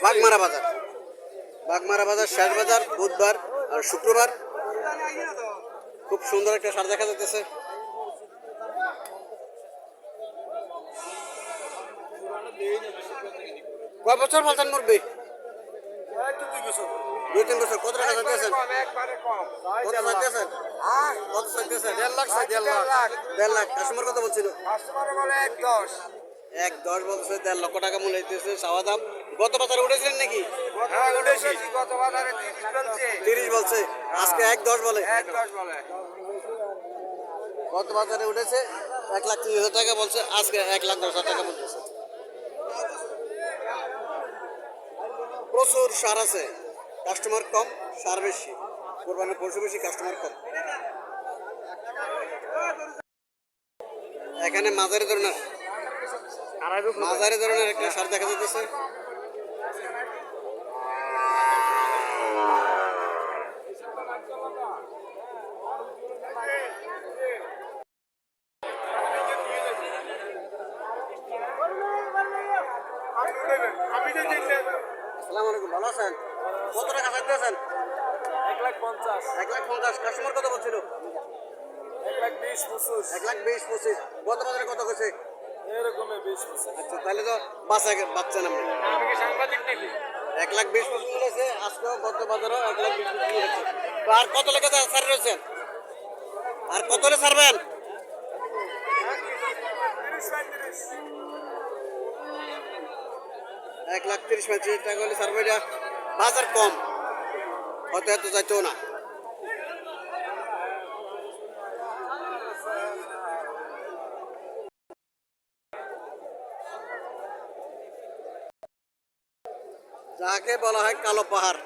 বাগমারা বাজার। বাগমারা বাজার শেষ বাজার বুধবার আর শুক্রবার। খুব সুন্দর একটা সার দেখা যাচ্ছে। কয় বছর বলছেন মুরব্বী? 2-3 বছর। কত টাকা চাইতেছেন? কত চাইতেছেন? কত চাইতেছেন? 1.5 লাখ। 1.5 লাখ। কাস্টমার কত বলছিল? 1.10 বলছে। 1.5 লক্ষ টাকা মূল্য হইতেছে চাওয়া দাম। গত বাজারে উঠেছিলেন নাকি? 30 বলছে, আজকে 1.10 বলে। গত বাজারে উঠেছে 1,30,000 টাকা বলছে, আজকে 1,10,000 টাকা বলতেছে। প্রচুর সার আছে, কাস্টমার কম, সার বেশি। কোরবানির পশু বেশি, কাস্টমার কম। এখানে মাঝারি ধরনের একটা সার দেখা যাচ্ছে। আসসালামু আলাইকুম, ভালো আছেন? কত টাকা চাইতেছেন? 1,50,000। কাস্টমার কত বলছিল? 1,20,000-25,000। গত বাজারে কত গেছে? আচ্ছা, তাহলে তো বাচ্চা নাম 1,20,000 বলেছে। আজকেও গত বাজারও 1,20,000 হয়েছে। তো আর কত লেগে ছাড় রয়েছেন? আর কত হলে ছাড়বেন? 1,30,000 টাকা হলে ছাড়বে। এটা বাজার কম, হয়তো এত যাইতেও না। যাকে বলা হয় কালো পাহাড়।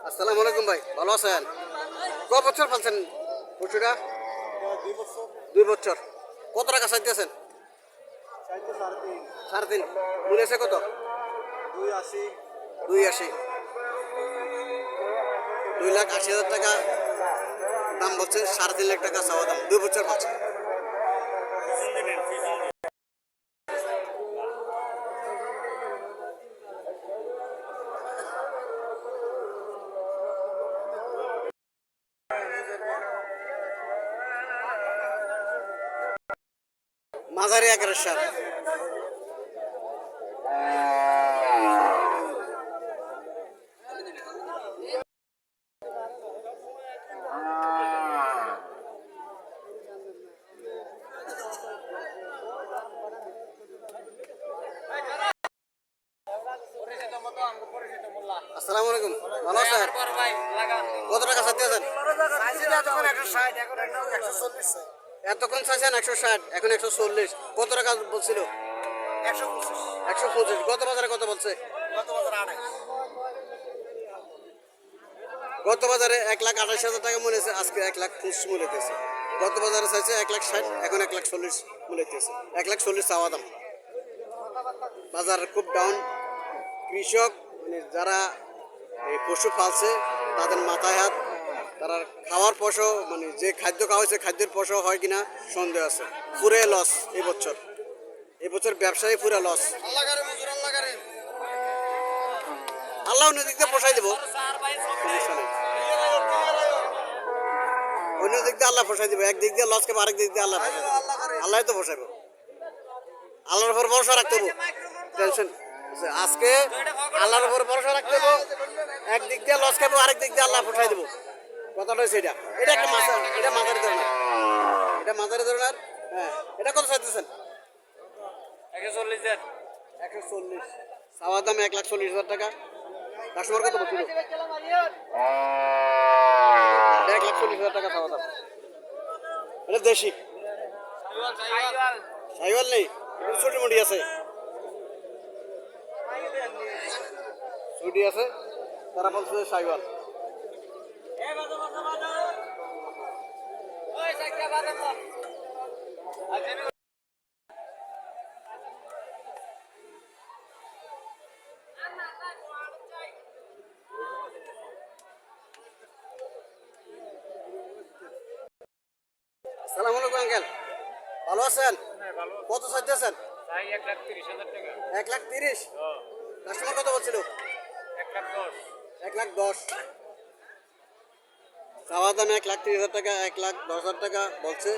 আসসালামু আলাইকুম ভাই, ভালো আছেন? কত বছর পালছেন পশুটা? 2 বছর। কত টাকা চাইতেছেন? 3.5। মূল্য কত? 2.80। 2,80,000 টাকা দাম বলছে। 3.5 লাখ টাকা চাওয়া দাম। 2 বছর পাচ্ছে। মাঝারি আকারের সার। আসসালামু আলাইকুম, ভালো আছেন? কত টাকা চাইতেছেন? এতক্ষণ চাইছেন 160, এখন 140। কত টাকা বলছিল? 125। গত বাজারে কত বলছে? গত বাজারে 1,28,000 টাকা মনে হয়েছে, আজকে 1,25,000 মূল্য হইতেছে। গত বাজারে চাইছে 1,60,000, এখন 1,40,000 মূল্য হইতেছে। 1,40,000 চাওয়া দাম। বাজার খুব ডাউন। কৃষক মানে যারা এই পশু পালছে তাদের মাথায় হাত। তারা খাওয়ার পশু মানে যে খাদ্য খাওয়াইছে, খাদ্যের পশু হয় কিনা সন্দেহ আছে। পুরে লস এবছর ব্যবসায়ী পুরা লস। আল্লাহ অন্য দিক দিয়ে পোষাই দেবো, সমস্যা নেই। অন্য দিক দিয়ে আল্লাহ পোষাই দেবো। একদিক দিয়ে লস খাবো, আরেক দিক দিয়ে আল্লাহ পোষাই দেবো। আল্লাহ তো পোষাইব। আল্লাহর উপর ভরসা রাখতে হবে। টেনশন আজকে আল্লাহর উপর ভরসা রাখতে হবে। একদিক দিয়ে লস খাবো, আরেক দিক দিয়ে আল্লাহ পোষাই দেবো। কথাটা হচ্ছে এটা। এটা একটা এটা মাঝারি ধরনের। হ্যাঁ, এটা কত চাইতেছেন? 140। চাওয়া দাম 1,40,000 টাকা। কাস্টমার কত বলছিল? 1,40,000 টাকা চাওয়া দাম। এটা দেশি সাইওয়াল নেই, ছোট মুড়ি আছে, ছুটি আছে। তারা বলছে সাইওয়াল। আসসালামু আলাইকুম আঙ্কেল, ভালো আছেন? কত চাইতেছেন? 1,30,000। কাস্টমার কত বলছিল? 1,10,000। চাওয়া দাম 1,30,000 টাকা, 1,10,000 টাকা বলছে।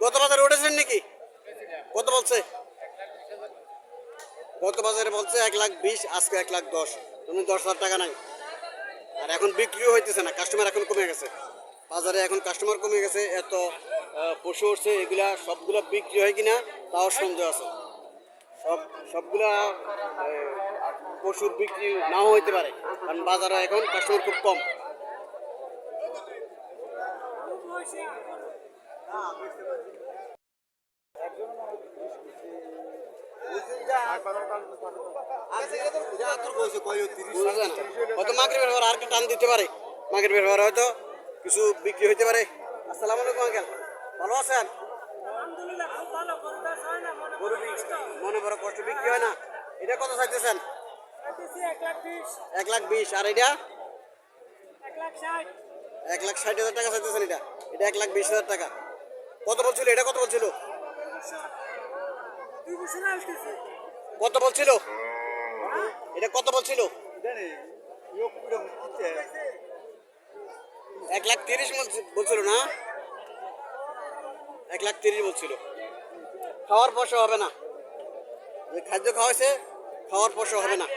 গত বাজারে উঠেছেন নাকি? কত বলছে? গত বাজারে বলছে 1,20,000, আজকে 1,10,000। তুমি 10,000 টাকা নাই। আর এখন বিক্রিও হইতেছে না, কাস্টমার এখন কমে গেছে। বাজারে এখন কাস্টমার কমে গেছে, এত পশু উঠছে, এগুলা সবগুলা বিক্রি হয় কিনা তাও সন্দেহ আছে। সবগুলা পশুর বিক্রি নাও হইতে পারে, কারণ বাজারে এখন কাস্টমার খুব কম। হয়তো মাগের ব্যবহার আর টান দিতে পারে, মাগের ব্যবহার হয়তো কিছু বিক্রি হইতে পারে। আসসালামু আলাইকুম আঙ্কেল, ভালো আছেন? গরু মনে বড় কষ্ট, বিক্রি হয় না। এটা কত চাইতেছেন? 1,20,000। আর এটা 1,60,000 টাকা চাইতেছেন। এটা 1,20,000 টাকা। কত বলছিল? এটা কত বলছিল? কত বলছিল? এটা কত বলছিল? 1,30,000 বলছিল না? 1,30,000 বলছিল। খাওয়ার পয়সা হবে না, যে খাদ্য খাওয়াইছে খাওয়ার পয়সা হবে না।